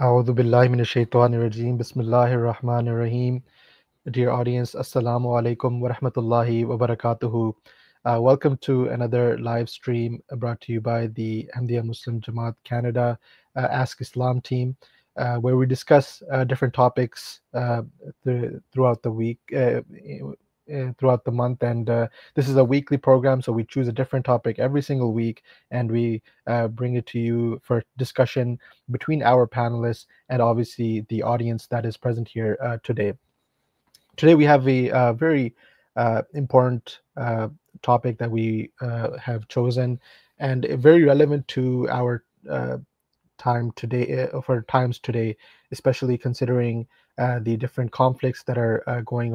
A'udhu billahi minash shaitanir rajim. Bismillahir Rahmanir Rahim. Dear audience, Assalamu alaikum wa rahmatullahi wa barakatuhu. Welcome to another live stream brought to you by the Ahmadiyya Muslim Jamaat Canada Ask Islam team, where we discuss different topics throughout the week, throughout the month. And this is a weekly program, so we choose a different topic every single week, and we bring it to you for discussion between our panelists and obviously the audience that is present here today. Today we have a very important topic that we have chosen, and very relevant to our time today, for times today, especially considering the different conflicts that are going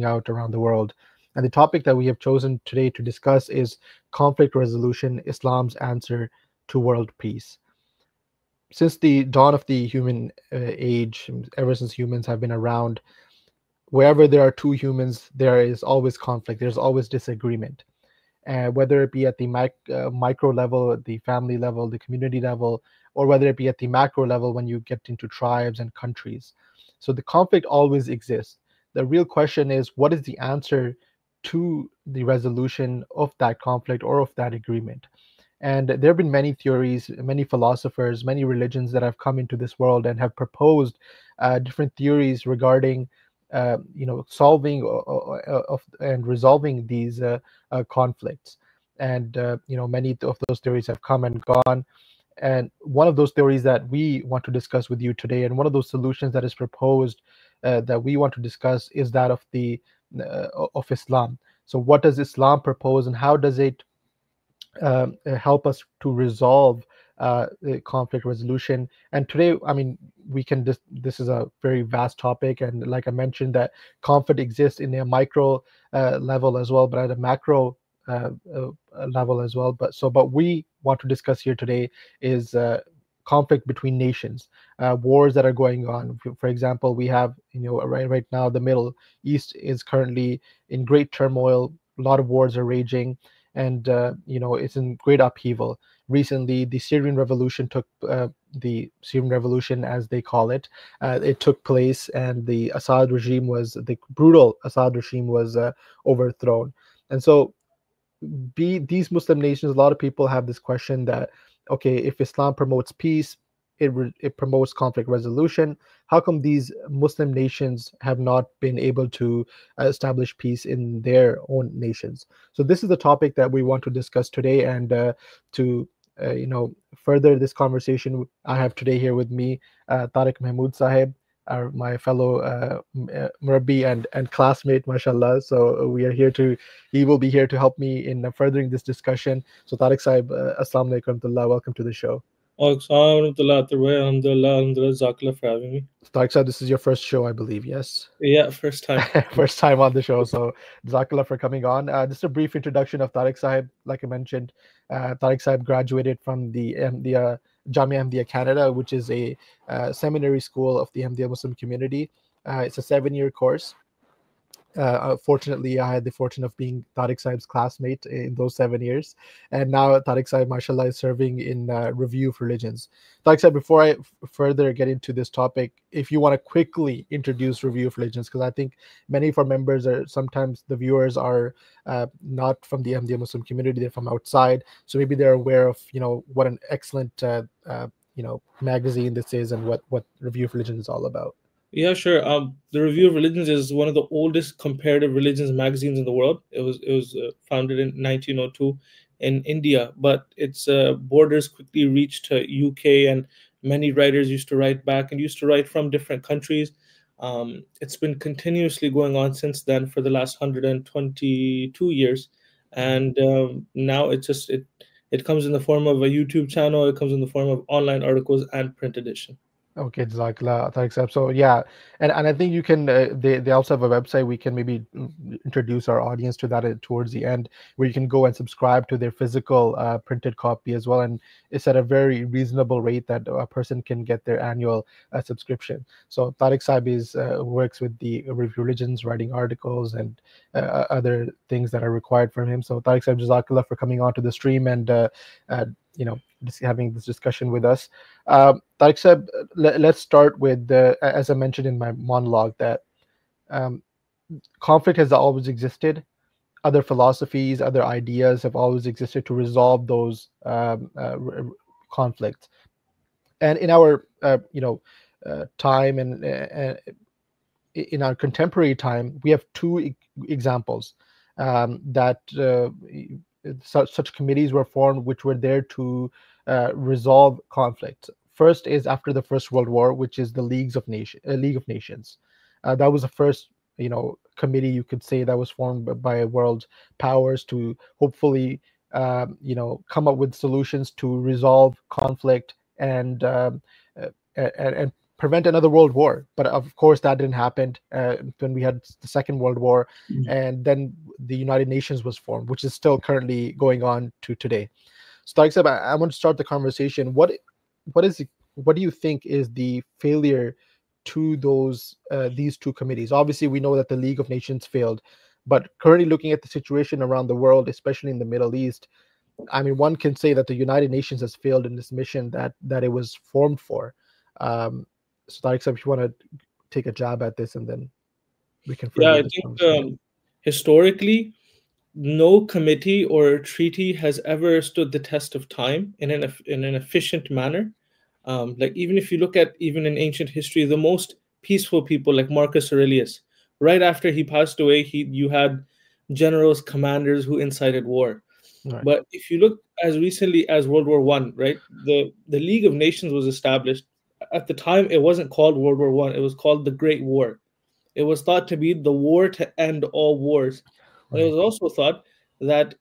out around the world. And the topic that we have chosen today to discuss is conflict resolution: Islam's answer to world peace. Since the dawn of the human age, ever since humans have been around, wherever there are two humans, there is always conflict, there's always disagreement, whether it be at the micro level, the family level, the community level, or whether it be at the macro level when you get into tribes and countries. So the conflict always exists. The real question is, what is the answer to the resolution of that conflict or of that agreement? And there have been many theories, many philosophers, many religions that have come into this world and have proposed different theories regarding solving of and resolving these conflicts. And many of those theories have come and gone. And one of those theories that we want to discuss with you today, and one of those solutions that is proposed that we want to discuss, is that of the of Islam. So what does Islam propose, and how does it help us to resolve the conflict resolution? And today, I mean, we can this is a very vast topic, and like I mentioned, that conflict exists in a micro level as well, but at a macro level as well. But we want to discuss here today is conflict between nations, wars that are going on. For example, we have, right now, the Middle East is currently in great turmoil. A lot of wars are raging, and it's in great upheaval. Recently, the Syrian revolution the Syrian revolution, as they call it, it took place, and the brutal Assad regime was overthrown. And so, these Muslim nations, a lot of people have this question that, okay, if Islam promotes peace, it promotes conflict resolution. How come these Muslim nations have not been able to establish peace in their own nations? So this is the topic that we want to discuss today. And to further this conversation, I have today here with me Tariq Mahmood Sahib, my fellow Murabbi and classmate, mashallah. So he will be here to help me in furthering this discussion. So Tariq Sahib, Assalamu alaikum, welcome to the show. Alhamdulillah, Jazakallah for having me. Tariq Sahib, this is your first show, I believe, yes? Yeah, first time. First time on the show. So Jazakallah for coming on. Just a brief introduction of Tariq Sahib. Like I mentioned, Tariq Sahib graduated from the Jamia Ahmadiyya Canada, which is a seminary school of the Ahmadiyya Muslim community. It's a 7-year course. Fortunately, I had the fortune of being Tariq Sahib's classmate in those 7 years. And now Tariq Sahib, mashallah, is serving in Review of Religions. Tariq Sahib, before I further get into this topic, if you want to quickly introduce Review of Religions, because I think many of our members sometimes the viewers are not from the Ahmadiyya Muslim community, they're from outside. So maybe they're aware of, what an excellent, magazine this is, and what Review of Religions is all about. Yeah, sure. The Review of Religions is one of the oldest comparative religions magazines in the world. It was founded in 1902 in India, but its borders quickly reached UK, and many writers used to write back and used to write from different countries. It's been continuously going on since then for the last 122 years, and now it comes in the form of a YouTube channel. It comes in the form of online articles and print edition. Okay, Jazakallah, thanks, Ab. So yeah, and I think you can. They also have a website. We can maybe introduce our audience to that towards the end, where you can go and subscribe to their physical printed copy as well, and it's at a very reasonable rate that a person can get their annual subscription. So Tariq Sahib works with the religions, writing articles and other things that are required from him. So Tariq Sahib, Jazakallah for coming on to the stream, and just having this discussion with us. Tariq Sahib, let's start with as I mentioned in my monologue that um, conflict has always existed. Other philosophies, other ideas have always existed to resolve those conflicts. And in our time and in our contemporary time, we have two examples that such committees were formed, which were there to resolve conflict. First is after the First World War, which is the League of Nations. That was the first, committee you could say that was formed by world powers to hopefully, come up with solutions to resolve conflict uh, and prevent another world war. But of course, that didn't happen when we had the Second World War, and then the United Nations was formed, which is still currently going on to today. So, like I said, I want to start the conversation. What is what do you think is the failure to these two committees? Obviously, we know that the League of Nations failed, but currently looking at the situation around the world, especially in the Middle East, I mean, one can say that the United Nations has failed in this mission that it was formed for. Um, so, Tariq, if you want to take a jab at this, and then we can Yeah, further I this think conversation. historically, no committee or treaty has ever stood the test of time in an efficient manner. Like even if you look at even in ancient history, the most peaceful people like Marcus Aurelius, right after he passed away, he you had generals, commanders who incited war. Right, But if you look as recently as World War One, right, the League of Nations was established. At the time, it wasn't called World War One; it was called the Great War. It was thought to be the war to end all wars. And it right, was also thought that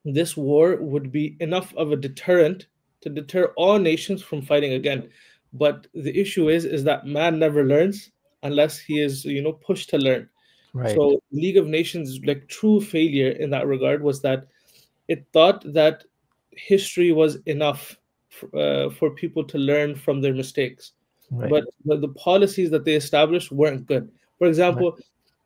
this war would be enough of a deterrent to deter all nations from fighting again. But the issue is that man never learns unless he is, pushed to learn. right, So League of Nations, like true failure in that regard, was that it thought that history was enough for people to learn from their mistakes. right, But the policies that they established weren't good. For right, example,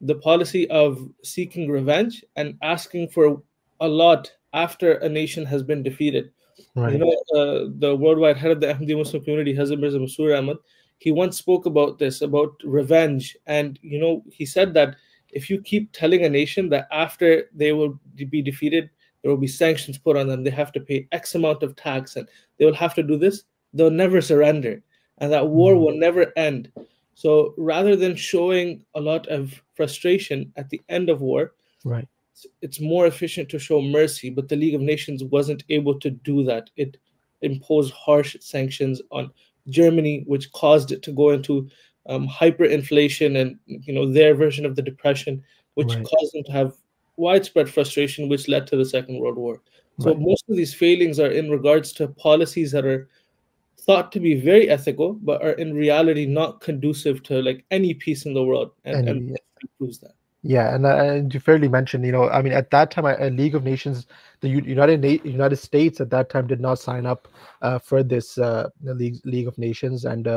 the policy of seeking revenge and asking for a lot after a nation has been defeated. right, The worldwide head of the Ahmadi Muslim community, Hazrat Mirza Masroor Ahmad, he once spoke about this, about revenge. And, he said that if you keep telling a nation that after they will be defeated, there will be sanctions put on them, they have to pay X amount of tax, and they will have to do this, they'll never surrender. And that war mhm, will never end. So rather than showing a lot of frustration at the end of war, right, it's more efficient to show mercy, but the League of Nations wasn't able to do that. It imposed harsh sanctions on Germany, which caused it to go into hyperinflation and their version of the depression, which right, caused them to have widespread frustration, which led to the Second World War. So right. most of these failings are in regards to policies that are thought to be very ethical, but are in reality not conducive to like any peace in the world, and And history proves that. yeah, and you fairly mentioned, I mean, at that time, a League of Nations, the United States at that time did not sign up for this the League of Nations, and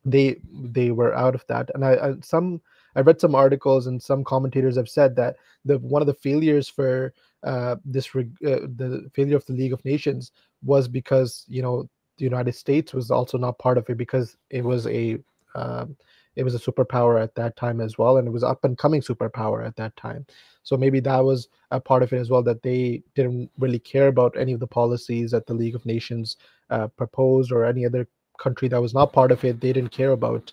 they were out of that. And I read some articles, and some commentators have said that the one of the failures for the failure of the League of Nations was because the United States was also not part of it, because um, it was a superpower at that time as well, and it was up and coming superpower at that time. So maybe that was a part of it as well, that they didn't really care about any of the policies that the League of Nations proposed, or any other country that was not part of it. They didn't care about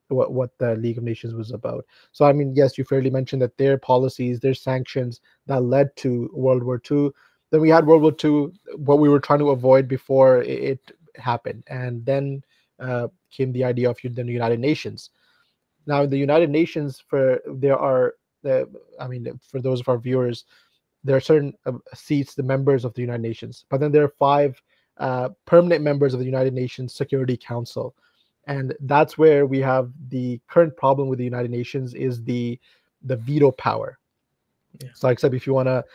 what the League of Nations was about. So I mean, yes, you fairly mentioned that their policies, their sanctions, that led to World War II. Then we had World War II, what we were trying to avoid before it happened, and then came the idea of the United Nations. Now, in the United Nations, there are I mean, for those of our viewers, there are certain seats, the members of the United Nations, but then there are five permanent members of the United Nations Security Council, and that's where we have the current problem with the United Nations is the veto power. Yeah. So, like I said, if you want to,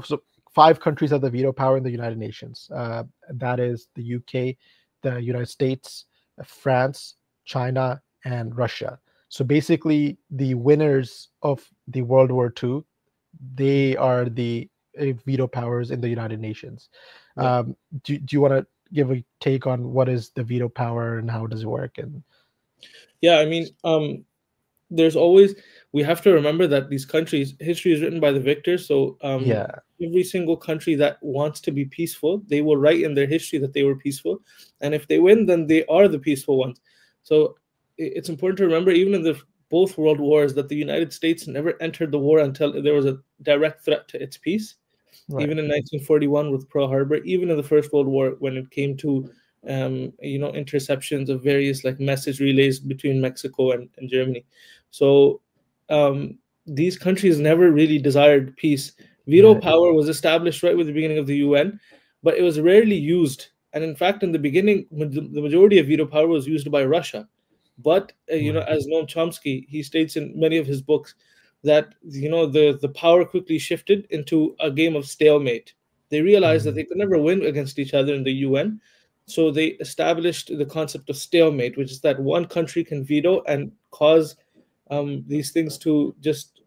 so five countries have the veto power in the United Nations. That is the UK, the United States, France, China, and Russia. So basically, the winners of the World War II, they are the veto powers in the United Nations. Yeah. Do you want to give a take on what is the veto power and how does it work? And Yeah, I mean, there's always, we have to remember that these countries, history is written by the victors. So yeah, every single country that wants to be peaceful, they will write in their history that they were peaceful, and if they win, then they are the peaceful ones. So it's important to remember, even in the both world wars, that the United States never entered the war until there was a direct threat to its peace. right, Even in 1941 with Pearl Harbor, even in the First World War when it came to interceptions of various like message relays between Mexico and Germany. So um, these countries never really desired peace. Veto right, power was established right with the beginning of the UN, but it was rarely used. And in fact, in the beginning, the majority of veto power was used by Russia. But right, as Noam Chomsky, he states in many of his books that the power quickly shifted into a game of stalemate. They realized that mm, they could never win against each other in the UN, so they established the concept of stalemate, which is that one country can veto and cause these things to just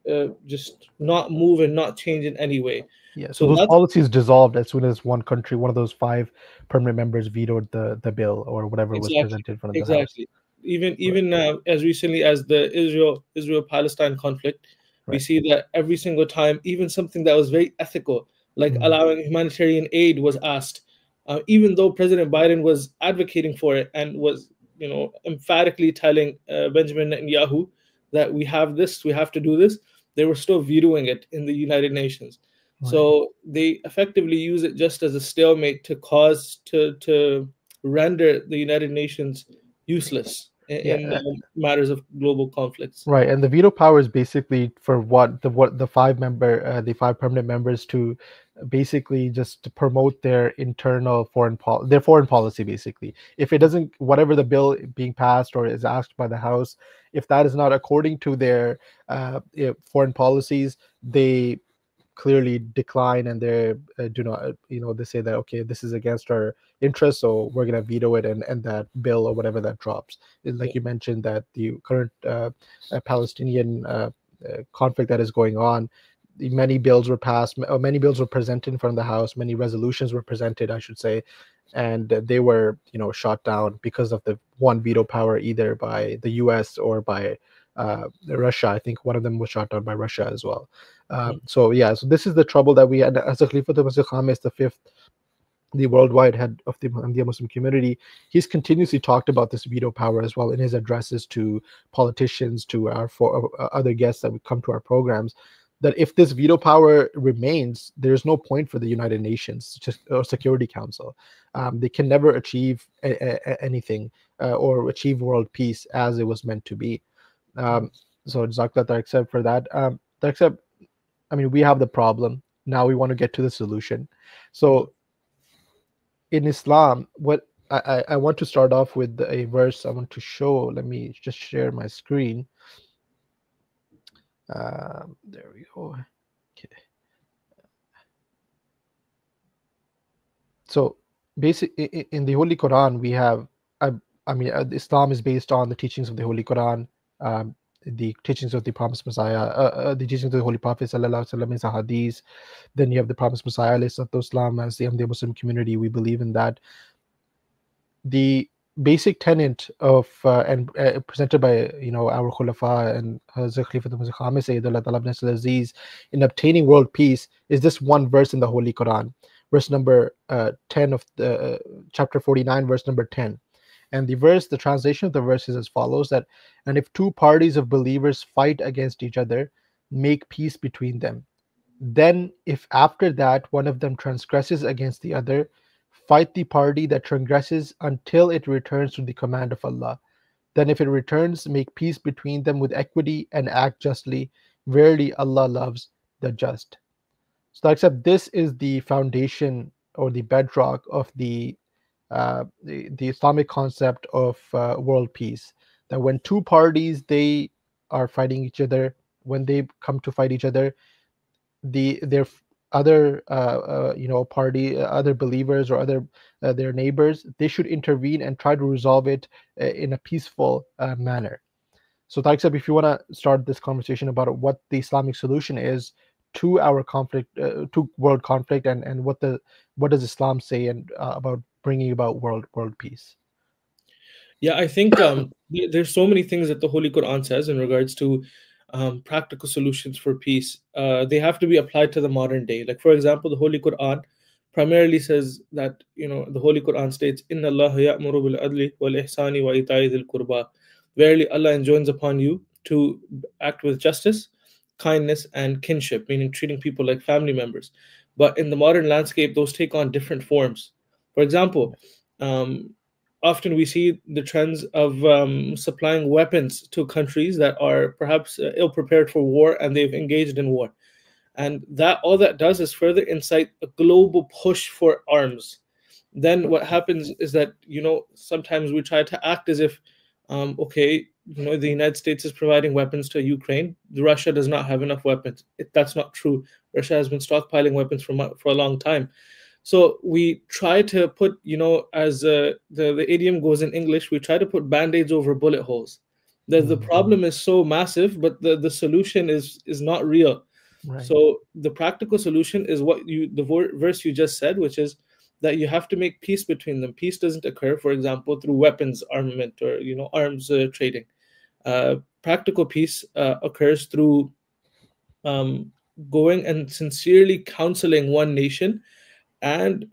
not move and not change in any way. yeah. So So those that's policies dissolved as soon as one country, one of those five permanent members, vetoed the bill or whatever was exactly, presented in front of the House. exactly. Even Right, even as recently as the Israel Palestine conflict, we right, see that every single time, even something that was very ethical, like mm, allowing humanitarian aid, was asked, even though President Biden was advocating for it and was emphatically telling Benjamin Netanyahu that we have this, we have to do this, they were still vetoing it in the United Nations. right. So they effectively use it just as a stalemate to cause to render the United Nations useless Yeah, in matters of global conflicts. right, and the veto power is basically for what the the five permanent members to basically just to promote their internal their foreign policy basically. If it doesn't, whatever the bill being passed or is asked by the House, if that is not according to their foreign policies, they clearly decline and they do not they say that okay, this is against our interests, so we're going to veto it and that bill or whatever that drops. Yeah, Like you mentioned that the current Palestinian conflict that is going on, many bills were passed, many bills were presented in front of the House, many resolutions were presented, I should say, and they were shot down because of the one veto power, either by the US or by Russia. I think one of them was shot down by Russia as well. mm, So yeah, so this is the trouble that we had. As a Khalifa Masih Khamis, the fifth, the worldwide head of the Ahmadiyya Muslim community, he's continuously talked about this veto power as well in his addresses to politicians, to our other guests that would come to our programs. That if this veto power remains, there's no point for the United Nations or Security Council. They can never achieve anything or achieve world peace as it was meant to be. mm, Um, so Jazakallah except for that. Except, I mean, we have the problem. Now we want to get to the solution. mm, So in Islam, what I want to start off with a verse I want to show. Let me just share my screen. There we go. Okay. So, in the Holy Quran, we have, I, I mean, Islam is based on the teachings of the Holy Quran, um, the teachings of the promised Messiah, the teachings of the Holy Prophet Sallallahu Alaihi Wasallam is a hadith. Then you have the promised Messiah Alayhi Salatu Wasalam. As the Ahmadiyya Muslim community, we believe in that. The basic tenet of and presented by our Khulafa and Hazrat Khalifa Masih Khamis Sayyidullah Talab Nasir Aziz in obtaining world peace is this one verse in the Holy Quran, verse number 10 of the chapter 49, verse number 10. And the translation of the verse is as follows: that, and if two parties of believers fight against each other, make peace between them. Then, if after that one of them transgresses against the other, fight the party that transgresses until it returns to the command of Allah. Then, if it returns, make peace between them with equity and act justly. Verily, Allah loves the just. So, except this is the foundation or the bedrock of the Islamic concept of world peace. That when two parties they are fighting each other, when they come to fight each other, their other party, other believers or other their neighbors, they should intervene and try to resolve it in a peaceful manner. So Tariq, if you want to start this conversation about what the Islamic solution is to our conflict, to world conflict, and what does Islam say and about bringing about world peace? Yeah, I think there's so many things that the Holy Quran says in regards to practical solutions for peace. They have to be applied to the modern day. Like for example, the Holy Quran primarily says that, the Holy Quran states, "Inna Allah ya'muru bil adli wal ihsani wa ita'i dhil qurba." Verily, Allah enjoins upon you to act with justice, kindness, and kinship, meaning treating people like family members. But in the modern landscape, those take on different forms. For example, um, often we see the trends of supplying weapons to countries that are perhaps ill prepared for war and they've engaged in war, and that all that does is further incite a global push for arms. Then what happens is that, sometimes we try to act as if, okay, the United States is providing weapons to Ukraine, Russia does not have enough weapons. That's not true. Russia has been stockpiling weapons for a long time. So we try to put, as the idiom goes in English, we try to put band-aids over bullet holes. The Mm, problem is so massive, but the solution is not real. right. So the practical solution is what verse you just said, which is that you have to make peace between them. Peace doesn't occur, for example, through weapons armament or arms trading. Practical peace occurs through um, going and sincerely counseling one nation and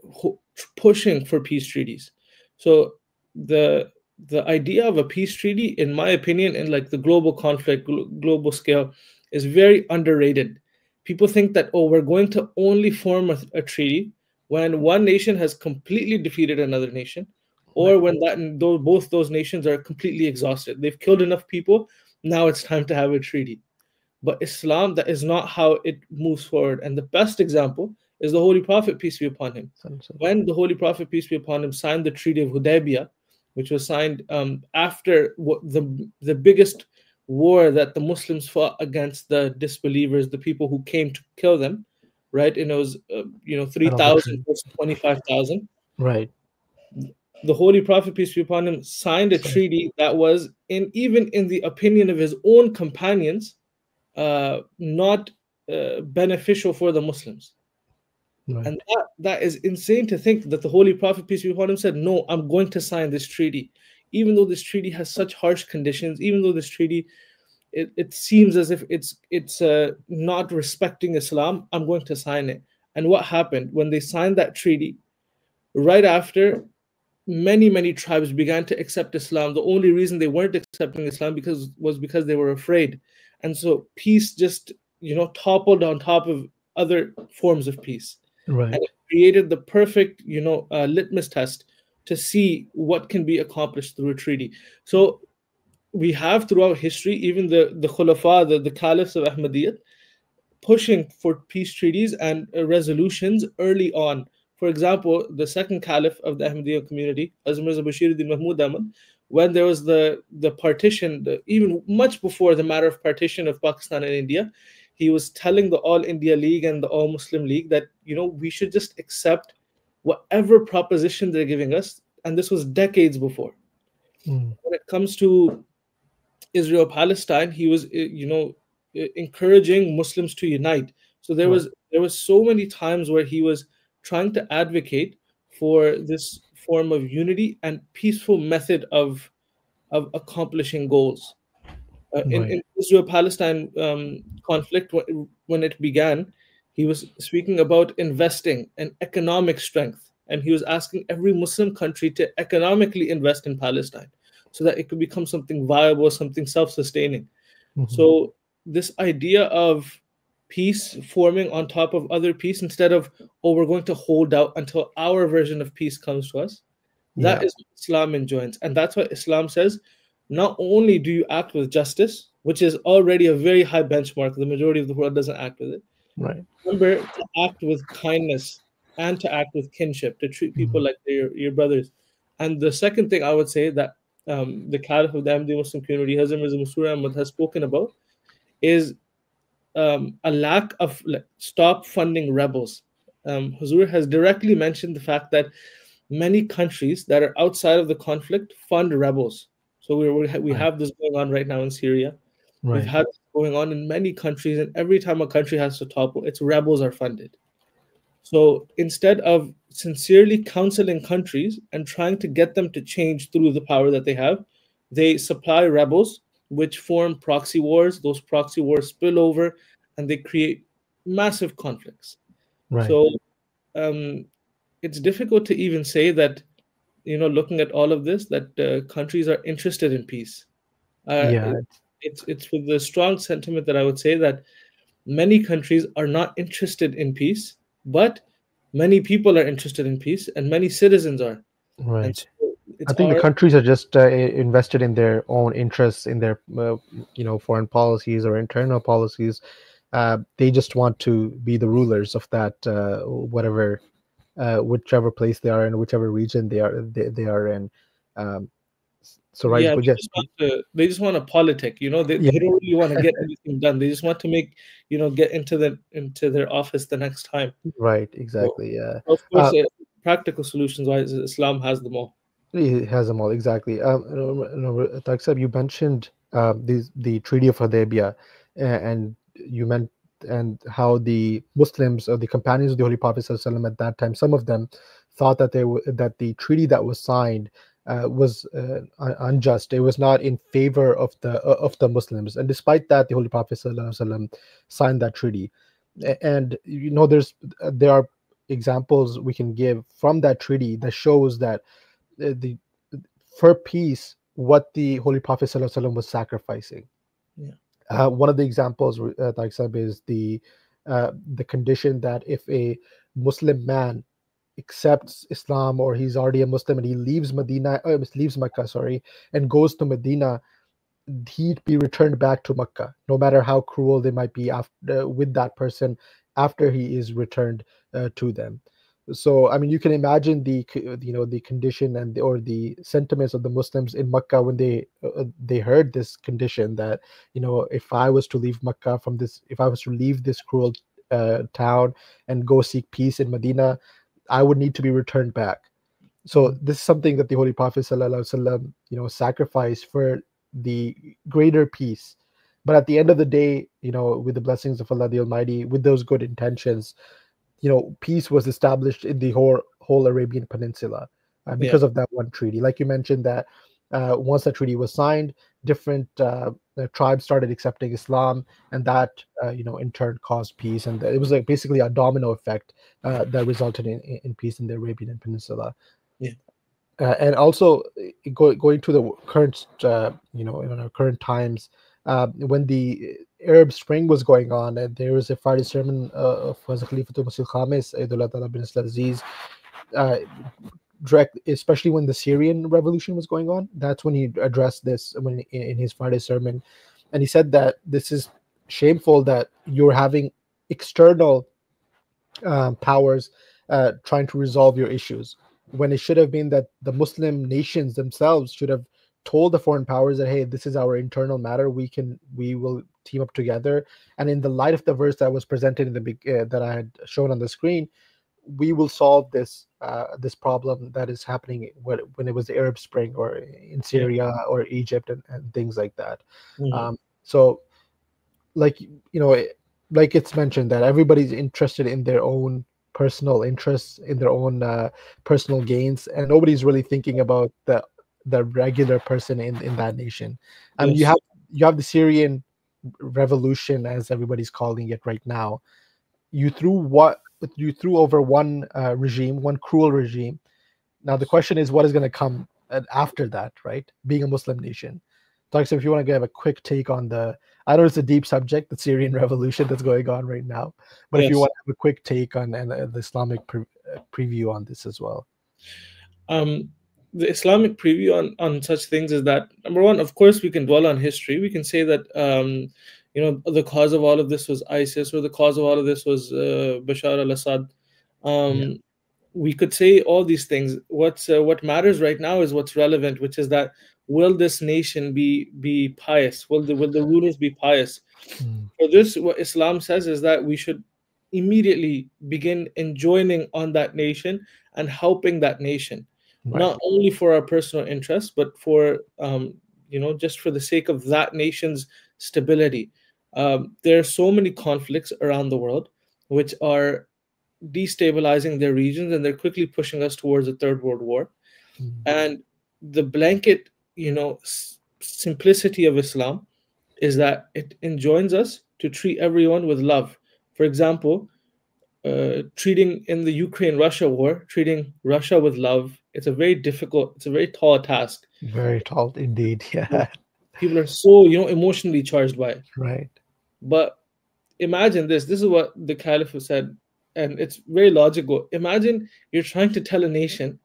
pushing for peace treaties. So the the idea of a peace treaty, in my opinion, in like the global conflict, global scale, is very underrated. People think that, oh, we're going to only form a treaty when one nation has completely defeated another nation, Right. or when both those nations are completely exhausted. They've killed enough people. Now it's time to have a treaty. But Islam, that is not how it moves forward. And the best example is the Holy Prophet, peace be upon him. When the Holy Prophet, peace be upon him, signed the Treaty of Hudaybiyah, which was signed after the biggest war that the Muslims fought against the disbelievers, the people who came to kill them, right? And it was, Another 3,000 tree. versus 25,000. Right. The Holy Prophet, peace be upon him, signed a So, treaty that was, even in the opinion of his own companions, not beneficial for the Muslims. right. And that is insane to think that the Holy Prophet, peace be upon him, said, "No, I'm going to sign this treaty. Even though this treaty has such harsh conditions, even though this treaty, it seems as if it's not respecting Islam, I'm going to sign it." And what happened? When they signed that treaty, right after, many tribes began to accept Islam. The only reason they weren't accepting Islam because they were afraid, and so peace just toppled on top of other forms of peace, and Right. it created the perfect litmus test to see what can be accomplished through a treaty. So we have throughout history, even the Khulafa, the caliphs of Ahmadiyyat, pushing for peace treaties and resolutions early on. For example, the second caliph of the Ahmadiyya community, Hazrat Mirza Bashiruddin Mahmud Ahmad, when there was the partition, even much before the matter of partition of Pakistan and India, he was telling the All India League and the All Muslim League that we should just accept whatever proposition they're giving us, and this was decades before. Mm, When it comes to Israel Palestine, he was encouraging Muslims to unite. So there right. was there was so many times where he was trying to advocate for this form of unity and peaceful method of accomplishing goals. In Right. Israel Palestine conflict, when it began, he was speaking about investing and economic strength, and he was asking every Muslim country to economically invest in Palestine so that it could become something viable, something self sustaining. Hmm. So, this idea of peace forming on top of other peace instead of, oh, we're going to hold out until our version of peace comes to us, that Yeah. is what Islam enjoins. And that's why Islam says not only do you act with justice, which is already a very high benchmark, the majority of the world doesn't act with it. Right. Remember to act with kindness and to act with kinship, to treat people Hmm. like they're your brothers. And the second thing I would say that the Caliph of the Ahmadi Muslim community, Hazrat Mirza Masroor Ahmad, has spoken about is a lack of, like, stop funding rebels. Huzur has directly mentioned the fact that many countries that are outside of the conflict fund rebels. So we Right. have this going on right now in Syria. We've Right. had this going on in many countries, and every time a country has to topple, its rebels are funded. So instead of sincerely counseling countries and trying to get them to change through the power that they have, they supply rebels, which form proxy wars. Those proxy wars spill over and they create massive conflicts. Right. So um, it's difficult to even say that, looking at all of this, that countries are interested in peace. Uh, Yeah. it, it's with the strong sentiment that I would say that many countries are not interested in peace, but many people are interested in peace, and many citizens are. And Right. so it's I think the our countries are just invested in their own interests, in their foreign policies or internal policies. They just want to be the rulers of that whatever whichever place they are in, whichever region they are in. Um, so right, yeah, but yeah, they just want to politic. yeah, They don't really want to get anything done. They just want to make get into their office the next time. right, So, exactly, yeah. of course, Uh, practical solutions wise, Islam has them all. He has them all exactly. Tariq Saab, you mentioned the Treaty of Hudaybiyah, and you meant and how the Muslims or the companions of the Holy Prophet ﷺ at that time, some of them thought that that the treaty that was signed was unjust. It was not in favor of the Muslims, and despite that, the Holy Prophet ﷺ signed that treaty. And there are examples we can give from that treaty that shows that the for peace what the Holy Prophet ﷺ was sacrificing. Yeah, One of the examples, Tariq Saab, is the condition that if a Muslim man accepts Islam or he's already a Muslim and he leaves Mecca, sorry, and goes to Medina, he'd be returned back to Mecca, no matter how cruel they might be after, with that person after he is returned to them. So, I mean, you can imagine the condition or the sentiments of the Muslims in Mecca when they heard this condition that if I was to leave Mecca if I was to leave this cruel town and go seek peace in Medina, I would need to be returned back. So mhm, this is something that the Holy Prophet ﷺ, sacrificed for the greater peace. But at the end of the day, with the blessings of Allah the Almighty, with those good intentions, peace was established in the whole Arabian Peninsula yeah, because of that one treaty. Like you mentioned, that once that treaty was signed, different tribes started accepting Islam, and that in turn caused peace, and it was like basically a domino effect that resulted in peace in the Arabian Peninsula. yeah, And also going to the current in our current times, when the Arab Spring was going on, and there was a Friday sermon of Hazrat Khalifatul Masih Khamis Ayyadullah Ta'ala bin Islam Aziz, uh, direct, especially when the Syrian revolution was going on. That's when he addressed this when in his Friday sermon, and he said that this is shameful that you're having external powers trying to resolve your issues, when it should have been that the Muslim nations themselves should have told the foreign powers that, hey, this is our internal matter, we will team up together. And in the light of the verse that was presented in the that I had shown on the screen, we will solve this problem that is happening when it was the Arab Spring or in yeah, Syria or Egypt and things like that. mhm, So like like it's mentioned that everybody's interested in their own personal interests, in their own personal gains, and nobody's really thinking about the regular person in that nation. I mean, yes, you have the Syrian revolution, as everybody's calling it right now. You threw over one regime, one cruel regime. Now the question is, what is going to come after that, right? Being a Muslim nation. Tariq, so if you want to give a quick take on I know it's a deep subject, the Syrian revolution that's going on right now, but if you yes. want to have a quick take on and the Islamic preview on this as well. Um, the Islamic preview on such things is that, number one, of course, we can dwell on history. We can say that the cause of all of this was ISIS, or the cause of all of this was Bashar al-Assad. Yeah, Um, we could say all these things. What matters right now is what's relevant, which is that, will this nation be pious? Will the rulers be pious? mm, For this, what Islam says is that we should immediately begin enjoining on that nation and helping that nation, right, not only for our personal interests, but for just for the sake of that nation's stability. There are so many conflicts around the world which are destabilizing their regions, and they're quickly pushing us towards a third world war. mm, And the blanket, simplicity of Islam is that it enjoins us to treat everyone with love. For example, treating in the Ukraine Russia war, treating Russia with love, it's a very difficult, it's a very tall task. very tall indeed. Yeah. People are so, emotionally charged by it. Right. But imagine this. This is what the Caliph said, and it's very logical. Imagine you're trying to tell a nation,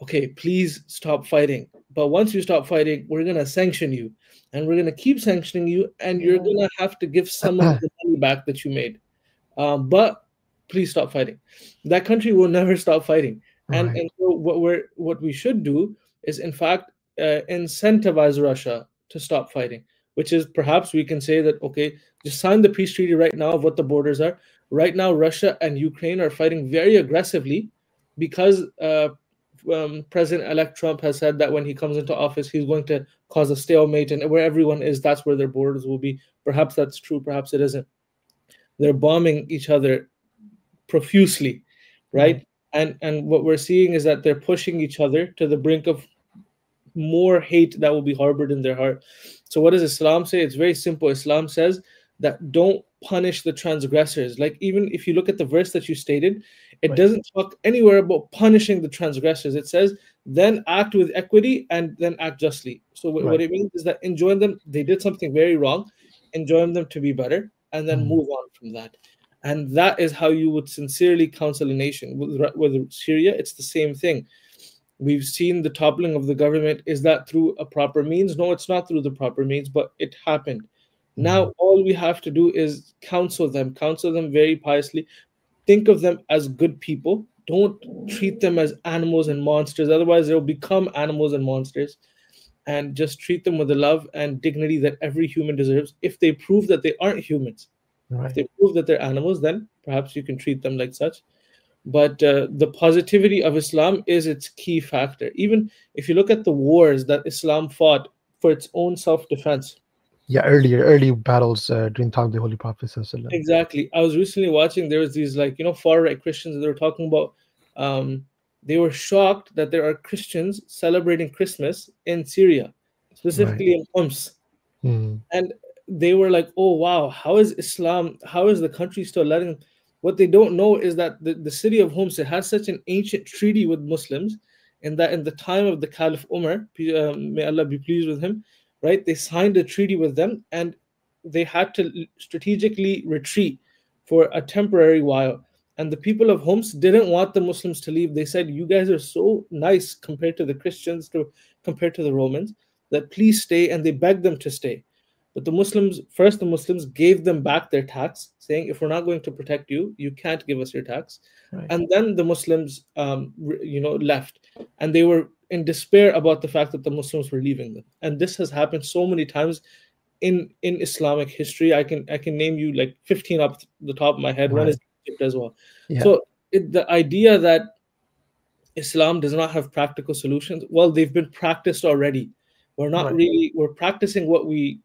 okay, please stop fighting. But once you stop fighting, we're going to sanction you. And we're going to keep sanctioning you, and you're Yeah. going to have to give some of the money back that you made. But please stop fighting. That country will never stop fighting. And Right. and so what we should do is, in fact, incentivize Russia to stop fighting. Which is, perhaps we can say that, okay, just sign the peace treaty right now of what the borders are. Right now, Russia and Ukraine are fighting very aggressively because President-elect Trump has said that when he comes into office, he's going to cause a stalemate, and where everyone is, that's where their borders will be. Perhaps that's true, perhaps it isn't. They're bombing each other profusely, Right. right? And what we're seeing is that they're pushing each other to the brink of more hate that will be harbored in their heart. So what does Islam say? It's very simple. Islam says that don't punish the transgressors. Like, even if you look at the verse that you stated, it Right. doesn't talk anywhere about punishing the transgressors. It says then act with equity and then act justly. So what Right. it means is that enjoin them, they did something very wrong, enjoin them to be better, and then Mm, move on from that. And that is how you would sincerely counsel a nation. With Syria, it's the same thing. We've seen the toppling of the government. Is that through a proper means? No, it's not through the proper means, but it happened. mm, Now all we have to do is counsel them very piously. Think of them as good people. Don't treat them as animals and monsters, otherwise they'll become animals and monsters. And just treat them with the love and dignity that every human deserves. If they prove that they aren't humans, if right. they prove that they're animals, then perhaps you can treat them like such. But the positivity of Islam is its key factor. Even if you look at the wars that Islam fought for its own self-defense. Yeah. Early battles during time of the Holy Prophet Sallallahu. Exactly. I was recently watching, there was these, like, far right Christians, they were talking about, um, they were shocked that there are Christians celebrating Christmas in Syria, Right. specifically in Homs. Mm, And they were like, oh wow, how is Islam, how is the country still letting? What they don't know is that the city of Homs, it has such an ancient treaty with Muslims, and that in the time of the Caliph Umar, may Allah be pleased with him, right, they signed a treaty with them, and they had to strategically retreat for a temporary while. And the people of Homs didn't want the Muslims to leave. They said, you guys are so nice compared to the Christians, compared to the Romans, that please stay. And they begged them to stay. But the Muslims gave them back their tax, saying, if we're not going to protect you, you can't give us your tax. right. And then the Muslims, left. And they were in despair about the fact that the Muslims were leaving them. And this has happened so many times in Islamic history. I can name you like 15 up the top of my head. One is Right. Egypt as well. Yeah. So the idea that Islam does not have practical solutions, well, they've been practiced already. Right. We're practicing what we,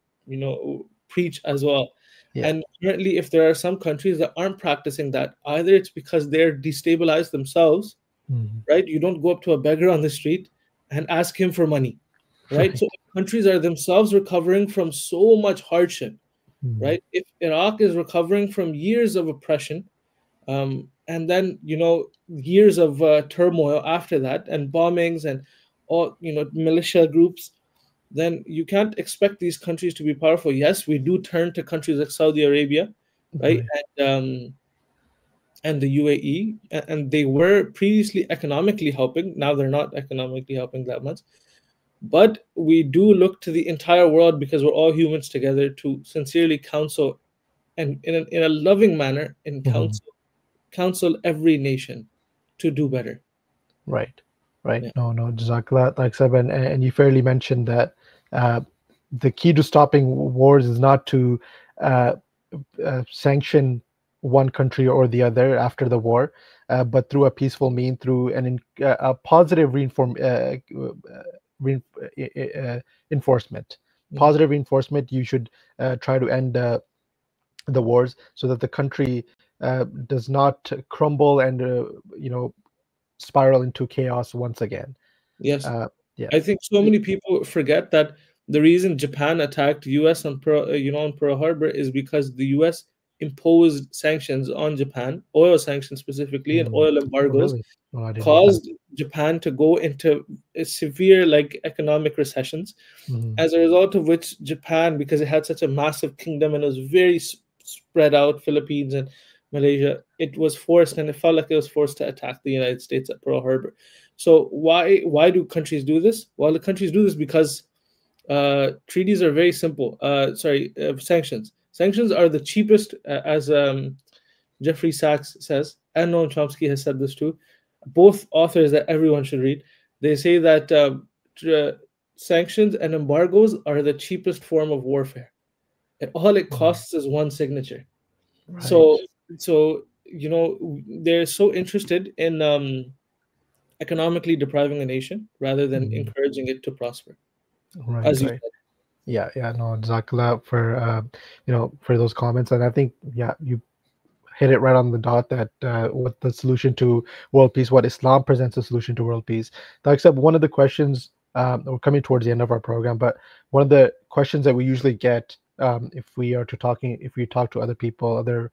preach as well. Yeah. And currently, if there are some countries that aren't practicing that, either it's because they're destabilized themselves, Mm, right? You don't go up to a beggar on the street and ask him for money, right? So right. countries are themselves recovering from so much hardship, Mm, right? If Iraq is recovering from years of oppression, and then, years of turmoil after that, and bombings and all, militia groups, then you can't expect these countries to be powerful. Yes, we do turn to countries like Saudi Arabia, right, right. and the UAE, and they were previously economically helping. Now they're not economically helping that much. But we do look to the entire world, because we're all humans together, to sincerely counsel, and in a loving manner, and Mhm. counsel every nation to do better. Right. Right. Yeah. No, no, Jazakallah. Like Seb, and you fairly mentioned that uh, the key to stopping wars is not to uh, sanction one country or the other after the war, but through a peaceful mean, through a positive reinform, rein, enforcement. Mhm. positive reinforcement. You should try to end the wars so that the country does not crumble and spiral into chaos once again. Yes. Uh, yeah. I think so many people forget that the reason Japan attacked US on on Pearl Harbor is because the US imposed sanctions on Japan, oil sanctions specifically, and Mm. oil Oh, embargoes, really? Well, I didn't know that. caused Japan to go into a severe like economic recessions, Mm. as a result of which Japan, because it had such a massive kingdom and it was very spread out, Philippines and Malaysia, it was forced, and it felt like it was forced to attack the United States at Pearl Harbor. So why do countries do this? Well, the countries do this because treaties are very simple. Sanctions. Sanctions are the cheapest, as Jeffrey Sachs says, and Noam Chomsky has said this too. Both authors that everyone should read. They say that tr- sanctions and embargoes are the cheapest form of warfare. And all it Mm. costs is one signature. Right. So they're so interested in economically depriving a nation rather than Mm. encouraging it to prosper, Right. as you Right. said. Yeah. Yeah. No, Jazakallah for for those comments, and I think yeah, you hit it right on the dot that what the solution to world peace, what Islam presents a solution to world peace. Now, except one of the questions, we're coming towards the end of our program, but one of the questions that we usually get if we talk to other people, other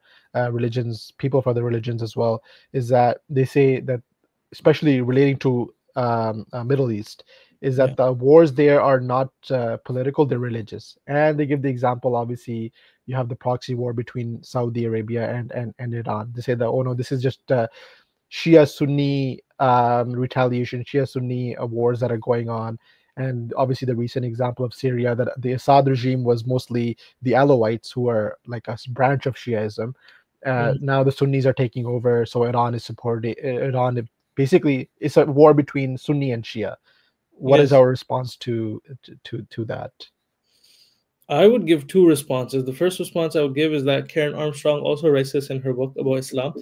religions, people of other religions as well, is that they say that, especially relating to Middle East, is Yeah. that the wars there are not political, they're religious. And they give the example, obviously, you have the proxy war between Saudi Arabia and Iran. They say that, oh no, this is just Shia Sunni retaliation, Shia Sunni wars that are going on. And obviously, the recent example of Syria, that the Assad regime was mostly the Alawites, who are like a branch of Shiaism. Mhm. Now the Sunnis are taking over, so Iran is supporting Iran. Basically, it's a war between Sunni and Shia. What is Yes. our response to that? I would give two responses. The first response I would give is that Karen Armstrong also writes this in her book about Islam.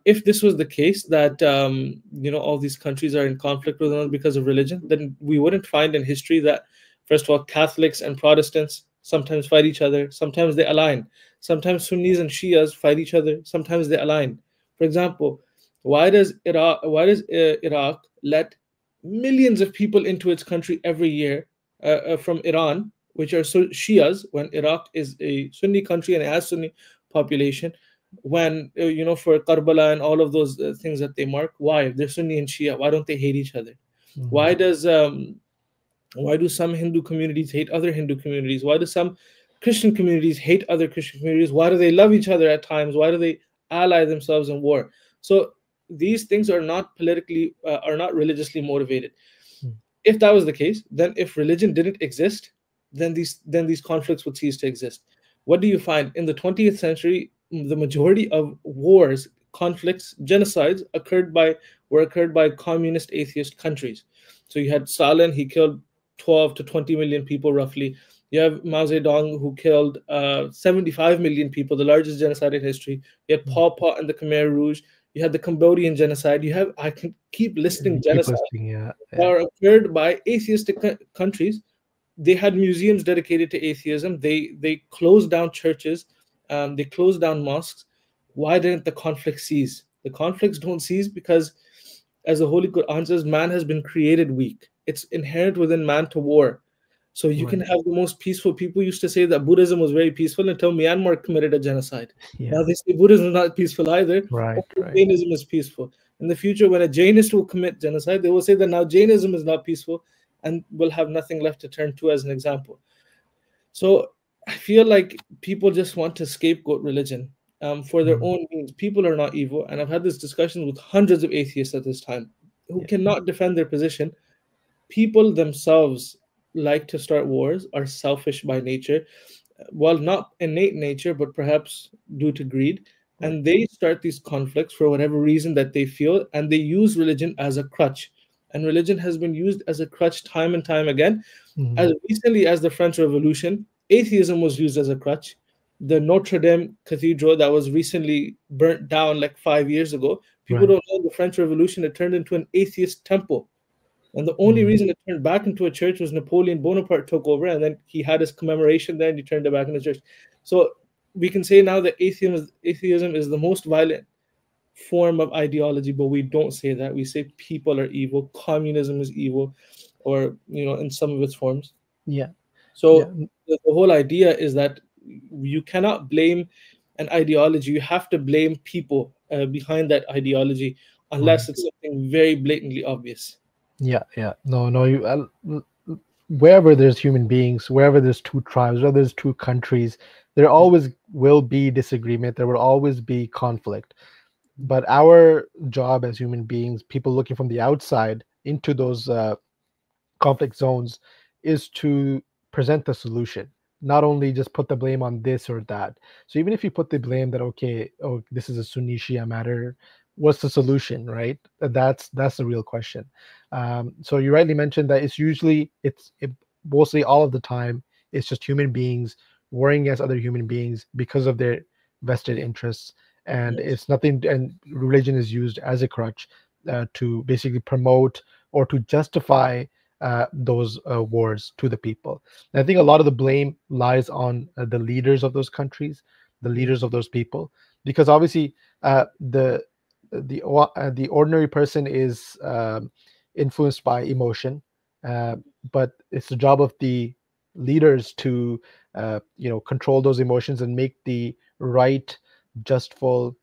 If this was the case, that all these countries are in conflict with one another because of religion, then we wouldn't find in history that, first of all, Catholics and Protestants sometimes fight each other, sometimes they align, sometimes Sunnis and Shias fight each other, sometimes they align. For example, why does Iraq let millions of people into its country every year from Iran, which are Shias, when Iraq is a Sunni country and it has Sunni population? When for Karbala and all of those things that they mark, why, if they're Sunni and Shia, why don't they hate each other? Mm. Why does um why do some Hindu communities hate other Hindu communities? Why do some Christian communities hate other Christian communities? Why do they love each other at times? Why do they ally themselves in war? So these things are not religiously motivated. Mm. If that was the case, then if religion didn't exist, then these conflicts would cease to exist. What do you find in the 20th century? The majority of wars, conflicts, genocides occurred by communist atheist countries. So you had Stalin, he killed 12 to 20 million people roughly. You have Mao Zedong, who killed 75 million people, the largest genocide in history. You had Mm. Pol Pot and the Khmer Rouge. You had the Cambodian genocide. I can keep listing You keep genocide listing, yeah, that yeah. are occurred by atheistic countries. They had museums dedicated to atheism. They closed down churches. They closed down mosques. Why didn't the conflict cease? The conflicts don't cease because, as the Holy Quran says, man has been created weak. It's inherent within man to war. So you can Right. have the most peaceful people. Used to say that Buddhism was very peaceful until Myanmar committed a genocide. Yeah. Now they say Buddhism is not peaceful either. Right. Only Right. Jainism is peaceful. In the future, when a Jainist will commit genocide, they will say that now Jainism is not peaceful and will have nothing left to turn to as an example. So I feel like people just want to scapegoat religion for their Mm. own means. People are not evil. And I've had this discussion with hundreds of atheists at this time who Yeah. cannot defend their position. People themselves like to start wars, are selfish by nature, well, not innate nature, but perhaps due to greed. Right. And they start these conflicts for whatever reason that they feel, and they use religion as a crutch. And religion has been used as a crutch time and time again. Mm. As recently as the French Revolution, atheism was used as a crutch. The Notre Dame Cathedral that was recently burnt down like 5 years ago, people Right. don't know the French Revolution, it turned into an atheist temple. And the only mm, reason it turned back into a church was Napoleon Bonaparte took over, and then he had his commemoration there, and he turned it back into a church. So we can say now that atheism is the most violent form of ideology, but we don't say that. We say people are evil, communism is evil, or in some of its forms. yeah, yeah, So the whole idea is that you cannot blame an ideology. You have to blame people behind that ideology, unless right. it's something very blatantly obvious. Yeah, yeah. No, no. Wherever there's human beings, wherever there's two tribes, wherever there's two countries, there always will be disagreement. There will always be conflict. But our job as human beings, people looking from the outside into those conflict zones, is to present the solution, not only just put the blame on this or that. So even if you put the blame that, okay, oh, this is a Sunni Shia matter, what's the solution, right? That's the real question. So you rightly mentioned that mostly all of the time it's just human beings warring against other human beings because of their vested interests, and Yes, it's nothing. And religion is used as a crutch to basically promote or to justify those wars to the people. And I think a lot of the blame lies on the leaders of those countries, the yes, leaders of those people, because obviously the ordinary person is influenced by emotion, uh, but it's the job of the leaders to control those emotions and make the right, justful,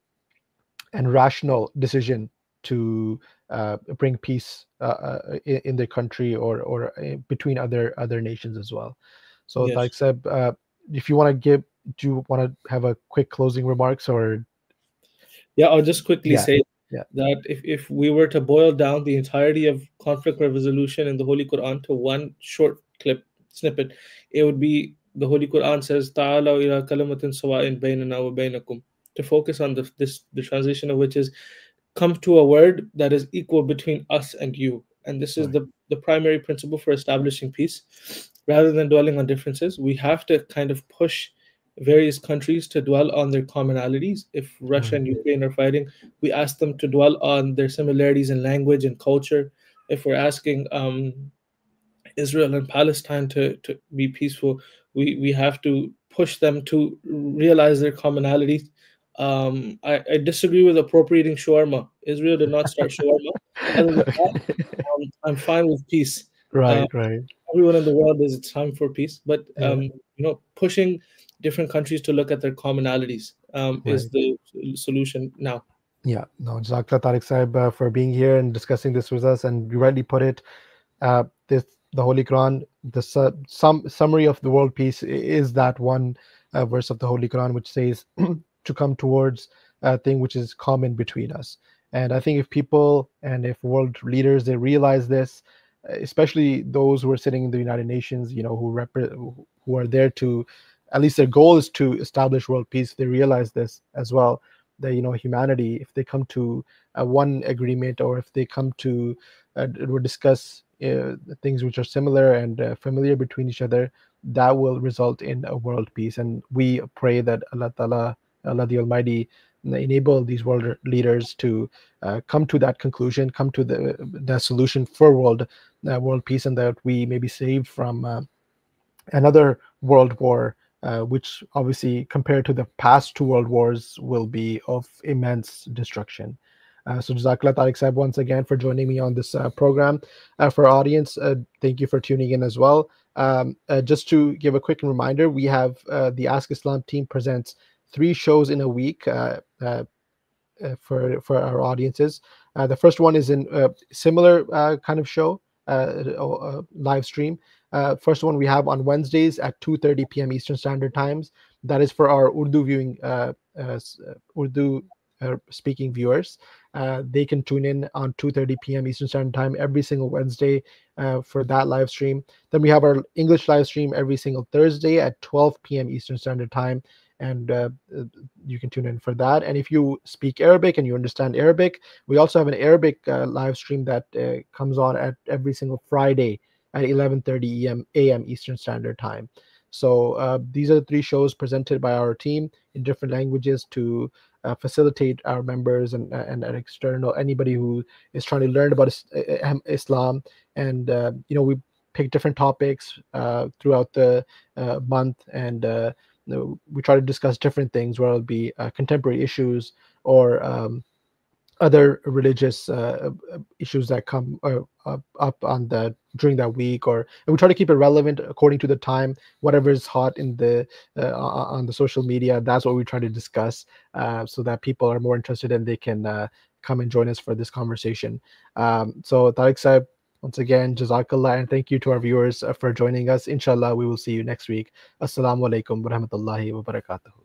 and rational decision to bring peace in the country, or between other nations as well. So, yes. like said, if you want to do you want to have a quick closing remarks, or Yeah, I'll just quickly yeah, say yeah, that if we were to boil down the entirety of conflict resolution in the Holy Quran to one short snippet, it would be the Holy Quran says, "Ta'alaw ila kalamatin sawa'in baynana wa baynakum," to focus on the transition of which is come to a word that is equal between us and you. And this is right, the primary principle for establishing peace. Rather than dwelling on differences, we have to kind of push various countries to dwell on their commonalities. If Russia right, and Ukraine are fighting, we ask them to dwell on their similarities in language and culture. If we're asking Israel and Palestine to be peaceful, we have to push them to realize their commonalities. I disagree with appropriating shawarma. Israel did not start shawarma. Other than that, I'm fine with peace. Um, right, right, Everyone in the world is time for peace, but yeah, pushing different countries to look at their commonalities is right. the solution now. Yeah, no, Jazakallah Tariq Saib for being here and discussing this with us. And you rightly put it, this the Holy Quran, some summary of the world peace is that one verse of the Holy Quran which says to come towards a thing which is common between us. And I think if people and if world leaders they realize this, especially those who are sitting in the United Nations, who are there to, at least their goal is to establish world peace. They realize this as well, that humanity, if they come to one agreement, or if they come to or discuss things which are similar and familiar between each other, that will result in a world peace. And we pray that Allah Ta'ala, Allah the Almighty, enable these world leaders to come to that conclusion, come to the solution for world peace, and that we may be saved from another world war, which obviously, compared to the past two world wars, will be of immense destruction. So, Jazakallah Tariq Saib once again for joining me on this program. For our audience, thank you for tuning in as well. Just to give a quick reminder, we have the Ask Islam team presents 3 shows in a week. For our audiences. The first one is in a similar kind of show, live stream. First one we have on Wednesdays at 2:30 p.m. Eastern Standard Times. That is for our Urdu viewing, Urdu speaking viewers. They can tune in on 2:30 p.m. Eastern Standard Time every single Wednesday for that live stream. Then we have our English live stream every single Thursday at 12 p.m. Eastern Standard Time, and you can tune in for that. And if you speak Arabic and you understand Arabic, we also have an Arabic live stream that comes on at every single Friday at 11:30 a.m. Eastern Standard Time. So these are the 3 shows presented by our team in different languages to facilitate our members and external anybody who is trying to learn about Islam. And we pick different topics throughout the month, and we try to discuss different things, where it'll be contemporary issues or other religious issues that come up on the during that week, or and we try to keep it relevant according to the time. Whatever is hot in the on the social media, that's what we try to discuss, so that people are more interested and they can come and join us for this conversation. So Tariq Saib, once again, Jazakallah, and thank you to our viewers for joining us. Inshallah, we will see you next week. Assalamu alaikum wa rahmatullahi wa barakatuh.